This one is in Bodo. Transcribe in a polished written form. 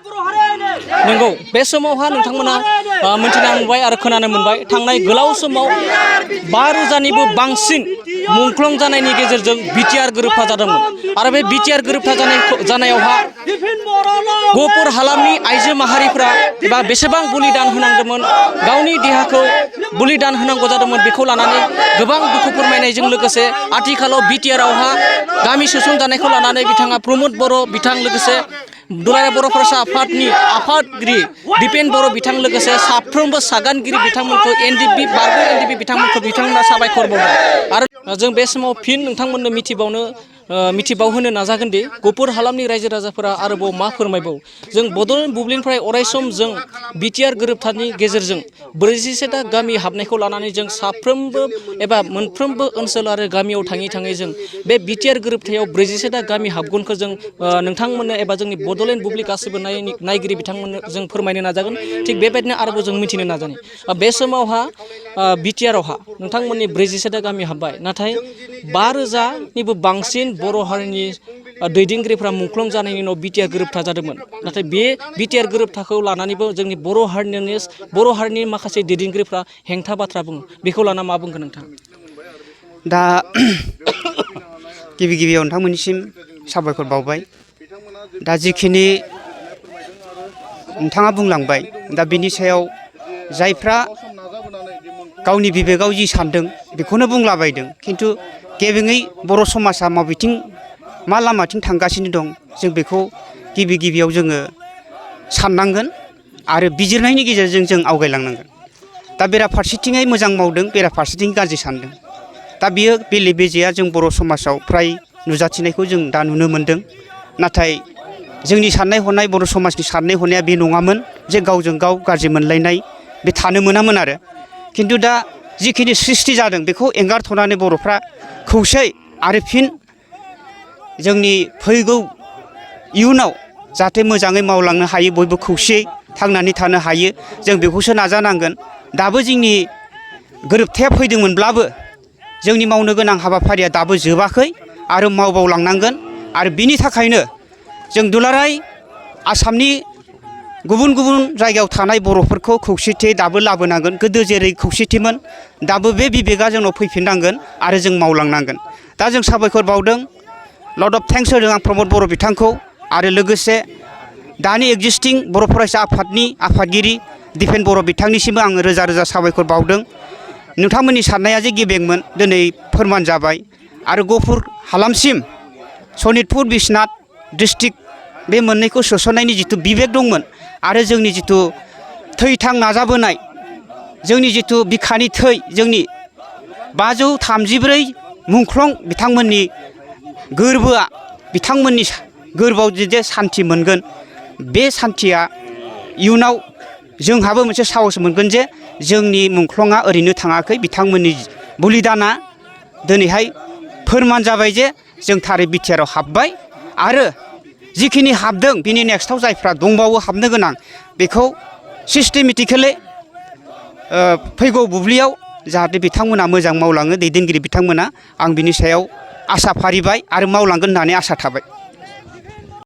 नंगौ बे समावहा नोंथांमोना मिथिना मोनबाय आरो खोनानो मोनबाय थांनाय गोलाव समाव 5,000निबो बांसिन मुंख्लं जानायनि गेजेरजों बिटिआर गोरोबथा जादोंमोन आरो बे बिटिआर गोरोबथा जानायावहा गहपुर हालामनि आइजो माहारिफोरा एबा बेसेबां बलिदान होनांदोंमोन गावनि देहाखौ बलिदान होनांगौ जादोंमोन बेखौ लानानै गोबां दुखु फोरमायनायजों लोगोसे आथिखालाव बिटिआरआवहा गामि सोसनजानायखौ लानानै बिथाङा प्रमद बर' बिथां लोगोसे दुलाराय बर' फरायसा आफादनि आफादगिरि दिपेन बर' बिथां लोगोसे साफ्रोमबो सागानगिरि बिथांमोनखौ एनडिपि बारग' एनडिपि बिथांमोना साबायखर बावदों आरो जों बे समाव फिन नोंथांमोननो मिथिबावहोनो नाजागोन दि गहपुर हालामनि रायजो राजाफोरा आरोबाव मा फोरमायबाव जों बड'लेण्ड बुब्लिनिफ्राय अरायसम जों बिटिआर गोरोबथानि गेजेरजों 47टा गामि हाबनायखौ लानानै जों साफ्रोमबो एबा मोनफ्रोमबो ओनसोल आरो गामियाव थाङै जों बे बिटिआर गोरोबथायाव 47टा गामि हाबगोनखौ जों नोंथांमोननो एबा जोंनि बड'लेण्ड बुब्लि गासैबो नायगिरि बिथांमोननो जों फोरमायनो नाजागोन थिग बेबायदिनो आरोबाव जों मिथिनो नाजानि बे समावहा बिटिआरआवहा नोंथांमोननि 47टा गामि हाबबाय नाथाय 5,000निबो बांसिन बर' हारिनि दैदेनगिरिफ्रा मुंख्लं जानायनि उनाव बिटिआर गोरोबथा जादोंमोन नाथाय बे बिटिआर गोरोबथाखौ लानानैबो जोंनि बर' हारिनि माखासे दैदेनगिरिफ्रा हेंथा बाथ्रा बुङो बेखौ लाना मा बुंगोन नोंथां दा गिबियाव नोंथांमोननिसिम साबायखर बावबाय दा जिखिनि नोंथाङा बुंलांबाय दा बिनि सायाव जायफ्रा गावनि बिबेगाव जि सानदों बेखौनो बुंलाबायदों खिन्थु गेबेङै बर' समाजा मा लामाथिं थांगासिनो दं जों बेखौ गिबियाव जोङो साननांगोन आरो बिजिरनायनि गेजेरजों जों आवगायलांनांगोन दा बेराफारसेथिङै मोजां मावदों बेराफारसेथिं गाज्रि सानदों दा बियो बेले बेजेया जों बर' समाजाव फ्राय नुजाथिनायखौ जों दा नुनो मोनदों नाथाय जोंनि साननाय हनाय बर' समाजनि साननाय हनाया बे नङामोन जे गावजों गाव गाज्रि मोनलायनाय बे थानो मोनामोन आरो खिन्थु दा जिखिनि सृष्टि जादों बेखौ एंगारथ'नानै बर'फ्रा खौसे आरो फिन जोंनि फैगौ इयुनाव जाहाथे मोजाङै मावलांनो हायो बयबो खौसेयै थांनानै थानो हायो जों बेखौसो नाजानांगोन दाबो जोंनि गोरोबथाया फैदोंमोनब्लाबो जोंनि मावनो गोनां हाबाफारिया दाबो जोबाखै आरो मावबावलांनांगोन आरो बिनि थाखायनो जों दुलाराय आसामनि गुबुन जायगायाव थानाय बर'फोरखौ खौसेथि दाबो लाबोनांगोन गोदो जेरै खौसेथिमोन दाबो बे बिबेगा जोंनाव फैफिननांगोन आरो जों मावलांनांगोन दा जों साबायखर बावदों लर्ड अफ थेंक्स होदों आं प्रमद बर' बिथांखौ आरो लोगोसे दानि एक्जिस्टिं बर' फरायसा आफादनि आफादगिरि दिपेन बर' बिथांनिसिमबो आङो रोजा साबायखर बावदों नोंथांमोननि साननाया जे गेबेंमोन दिनै फोरमान जाबाय आरो गहपुर हालामसिम सनितपुर बिश्वनाथ डिस्ट्रिक्ट बे मोननैखौ सोसननायनि जिथु बिबेक दंमोन आरो जोंनि जिथु थैथां नाजाबोनाय जोंनि जिथु बिखानि थै जोंनि 534 मुंख्लं बिथांमोननि गोरबोआ बिथांमोननि गोरबोआव जे सान्थि मोनगोन बे सान्थिया इयुनाव जोंहाबो मोनसे साहस मोनगोन जे जोंनि मुंख्लंआ ओरैनो थाङाखै बिथांमोननि बलिदाना दिनैहाय फोरमान जाबाय जे जों थारै बिटिआरआव हाबबाय आरो जिखिनि हाबदों बिनि नेक्स्टआव जायफ्रा दंबावो हाबनो गोनां बेखौ सिस्टेमेटिकेलि फैगौ बुब्लियाव जाहाथे बिथांमोना मोजां मावलाङो दैदेनगिरि बिथांमोना आं बिनि सायाव आसा फारिबाय आरो मावलांगोन होननानै आसा थाबाय।